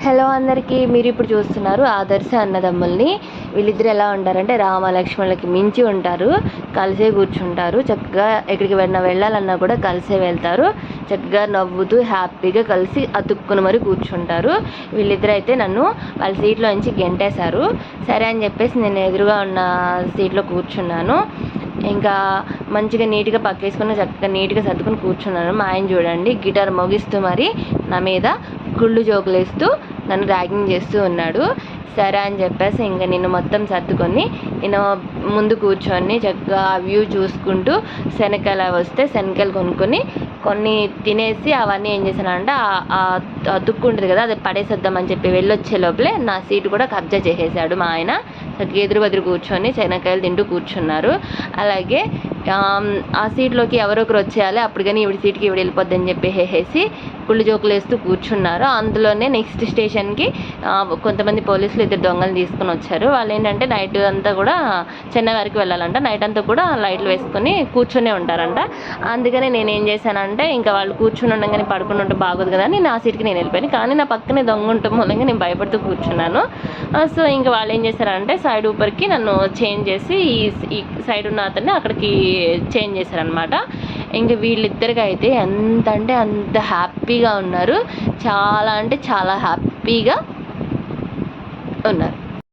Hello అందరికీ, మీరు ఇప్పుడు చూస్తున్నారు ఆదర్శ అన్నదమ్ముల్ని. వీళ్ళిద్దరు ఎలా ఉంటారంటే రామ లక్ష్మణులకి మించి ఉంటారు. కలిసే కూర్చుంటారు. చక్కగా ఎక్కడికి వెళ్ళాలన్నా కూడా కలిసే వెళ్తారు. చక్కగా నవ్వుతూ హ్యాపీగా కలిసి అతుక్కుని మరి కూర్చుంటారు. వీళ్ళిద్దరు అయితే నన్ను వాళ్ళ సీట్లో నుంచి గెంటేశారు. సరే అని చెప్పేసి నేను ఎదురుగా ఉన్న సీట్లో కూర్చున్నాను. ఇంకా మంచిగా నీట్గా పక్కేసుకుని చక్కగా నీట్గా సర్దుకుని కూర్చున్నాను. మా ఆయన చూడండి గిటార్ మోగిస్తూ మరి నా మీద కుళ్ళు జోకులేస్తూ నన్ను ర్యాగింగ్ చేస్తూ ఉన్నాడు. సరే అని చెప్పేసి ఇంకా నేను మొత్తం సర్దుకొని నేను ముందు కూర్చొని చక్కగా వ్యూ చూసుకుంటూ శనగకాయలు వస్తే శనగకాయలు కొనుక్కొని కొన్ని తినేసి అవన్నీ ఏం చేశానంటే తుక్కు ఉంటుంది కదా, అది పడేసేద్దామని చెప్పి వెళ్ళొచ్చే లోపలే నా సీటు కూడా కబ్జా చేసేసాడు మా ఆయన. చక్కగా ఎదురు కూర్చొని శనగకాయలు తింటూ కూర్చున్నారు. అలాగే ఆ సీట్లోకి ఎవరో ఒకరు వచ్చేయాలి, అప్పుడు కానీ ఈవిడ సీట్కి ఈవిడ వెళ్ళిపోద్ది అని చెప్పేసి కుళ్ళు జోకులు వేస్తూ కూర్చున్నారు. అందులోనే నెక్స్ట్ స్టేషన్కి కొంతమంది పోలీసులు ఇద్దరు దొంగలు తీసుకుని వచ్చారు. వాళ్ళు ఏంటంటే నైట్ అంతా కూడా చెన్నై వరకు వెళ్ళాలంట. నైట్ అంతా కూడా లైట్లు వేసుకొని కూర్చొనే ఉంటారంట. అందుకని నేను ఏం చేశానంటే ఇంకా వాళ్ళు కూర్చుని ఉండగానే పడుకుని ఉంటే బాగోదు కదా అని నా సీట్కి నేను వెళ్ళిపోయాను. కానీ నా పక్కనే దొంగ ఉండటం మూలంగా నేను భయపడుతూ కూర్చున్నాను. సో ఇంకా వాళ్ళు ఏం చేశారంటే సైడ్ ఊపర్కి నన్ను చేంజ్ చేసి ఈ సైడ్ ఉన్న అతన్ని అక్కడికి చేంజ్ చేశారనమాట. ఇంకా వీళ్ళిద్దరికి అయితే ఎంత అంటే అంత హ్యాపీగా ఉన్నారు. చాలా అంటే చాలా హ్యాపీగా ఉన్నారు.